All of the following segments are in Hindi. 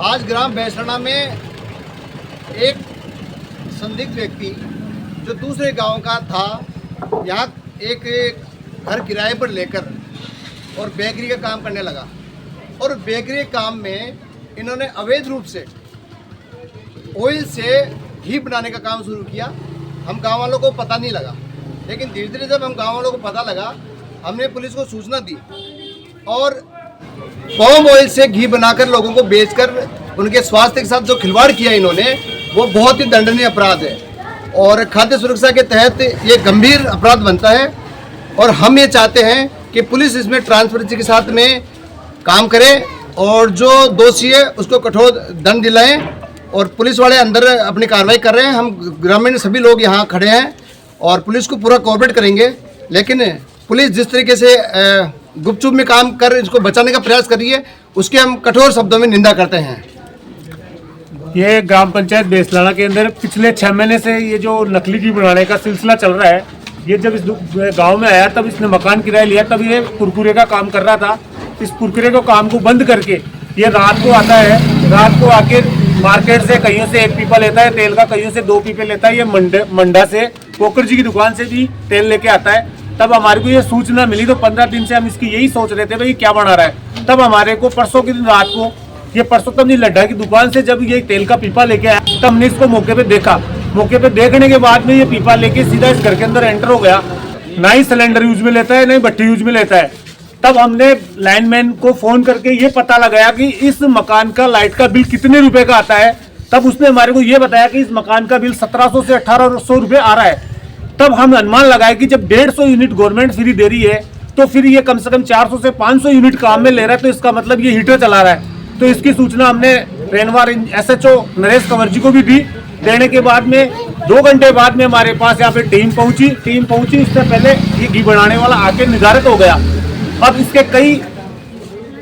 आज ग्राम बैसरणा में एक संदिग्ध व्यक्ति जो दूसरे गांव का था, यहाँ एक घर किराए पर लेकर और बेकरी का काम करने लगा। और बेकरी काम में इन्होंने अवैध रूप से ऑयल से घी बनाने का काम शुरू किया। हम गांव वालों को पता नहीं लगा, लेकिन धीरे धीरे जब हम गांव वालों को पता लगा, हमने पुलिस को सूचना दी और पाम ऑयल से घी बनाकर लोगों को बेचकर उनके स्वास्थ्य के साथ जो खिलवाड़ किया इन्होंने, वो बहुत ही दंडनीय अपराध है और खाद्य सुरक्षा के तहत ये गंभीर अपराध बनता है। और हम ये चाहते हैं कि पुलिस इसमें ट्रांसपेरेंसी के साथ में काम करे और जो दोषी है उसको कठोर दंड दिलाएं। और पुलिस वाले अंदर अपनी कार्रवाई कर रहे हैं, हम ग्रामीण सभी लोग यहाँ खड़े हैं और पुलिस को पूरा कोऑपरेट करेंगे। लेकिन पुलिस जिस तरीके से गुपचुप में काम कर इसको बचाने का प्रयास कर रही है, उसके हम कठोर शब्दों में निंदा करते हैं। ये ग्राम पंचायत बैसरणा के अंदर पिछले 6 महीने से ये जो नकली घी बनाने का सिलसिला चल रहा है, ये जब इस गांव में आया तब इसने मकान किराया लिया, तब ये कुरकुरे का काम कर रहा था। इस कुरकुरे को काम को बंद करके ये रात को आता है, रात को आके मार्केट से कहीं से 1 पीपा लेता है तेल का, कहीं से 2 पीपे लेता है। ये मंडा से पोकर जी की दुकान से भी तेल लेके आता है। तब हमारे को ये सूचना मिली तो 15 दिन से हम इसकी यही सोच रहे थे भाई क्या बना रहा है। तब हमारे को परसों के दिन रात को ये परसों तब नहीं लड्ढा की दुकान से जब ये तेल का पीपा लेके आया, तब हमने इसको मौके पे देखा। मौके पे देखने के बाद में ये पीपा लेके सीधा इस घर के अंदर एंटर हो गया। ना ही सिलेंडर यूज में लेता है, ना ही भट्टी यूज में लेता है। तब हमने लाइनमैन को फोन करके ये पता लगाया कि इस मकान का लाइट का बिल कितने रुपए का आता है। तब उसने हमारे को ये बताया कि इस मकान का बिल 1700 से 1800 रुपए आ रहा है। तब हम अनुमान लगाए कि जब 150 यूनिट गवर्नमेंट फ्री दे रही है तो फिर ये कम से कम 400 से 500 यूनिट काम में ले रहा है, तो इसका मतलब ये हीटर चला रहा है। तो इसकी सूचना हमने रेनवार SHO नरेश कंवर जी को भी दी। देने के बाद में 2 घंटे बाद में हमारे पास यहाँ पे टीम पहुंची। इससे पहले ये घी बनाने वाला आके निर्धारित हो गया। अब इसके कई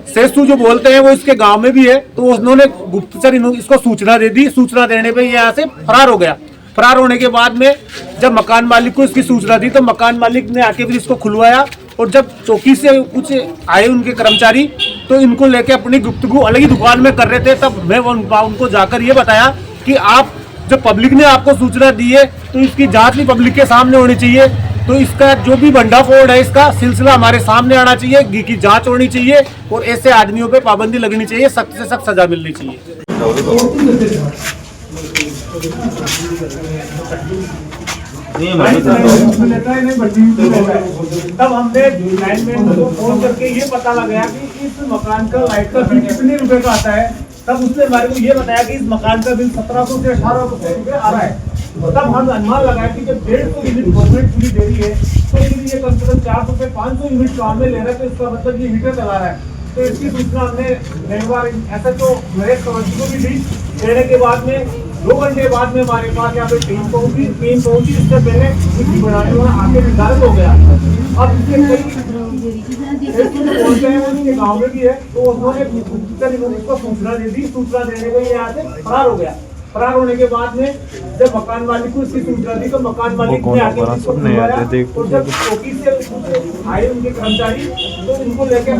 सेसु जो बोलते हैं वो इसके गांव में भी है, तो उन्होंने गुप्तचर इसको सूचना दे दी। सूचना देने पे ये यहाँ से फरार हो गया। फरार होने के बाद में जब मकान मालिक को इसकी सूचना दी तो मकान मालिक ने आके फिर इसको खुलवाया। और जब चौकी से कुछ आए उनके कर्मचारी, तो इनको लेके अपनी गुफ्तगू अलग ही दुकान में कर रहे थे। तब मैं उनको जाकर ये बताया कि आप जब पब्लिक ने आपको सूचना दी है तो इसकी जांच भी पब्लिक के सामने होनी चाहिए। तो इसका जो भी भंडाफोड़ है, इसका सिलसिला हमारे सामने आना चाहिए, घी की जांच होनी चाहिए और ऐसे आदमियों पे पाबंदी लगनी चाहिए, सख्त से सख्त सजा मिलनी चाहिए। तब हमने लाइनमैन को फोन करके ये पता लगाया कि इस मकान का लाइट का बिल कितने रुपए का आता है। तब उसने हमारे को ये बताया कि इस मकान का बिल 1700 से 1800 रुपए आ रहा है। तब हम अनुमान लगाया कि जब 150 यूनिट गवर्नमेंट फ्री दे रही है तो फिर ये कम से कम 400 से 500 यूनिट काम में ले रहा है, तो इसका मतलब ये हीटर चला रहा है। तो इसकी सूचना हमने रेनवार SHO नरेश कंवर जी को भी दी। देने के बाद में 2 घंटे बाद में हमारे पास यहाँ पे टीम पहुंची। इससे पहले घी बनाने वाला आके निर्धारित हो गया। अब इसके कई गाँव में भी है, तो उन्होंने इसको सूचना दे दी। सूचना देने को यहाँ से फरार हो गया। फरार होने के बाद में जब मकान मालिक को इसकी सूचना दी तो मकान मालिक ने आके इसको खुलवाया। और जब चौकी से आए उनके कर्मचारी, तो इनको लेके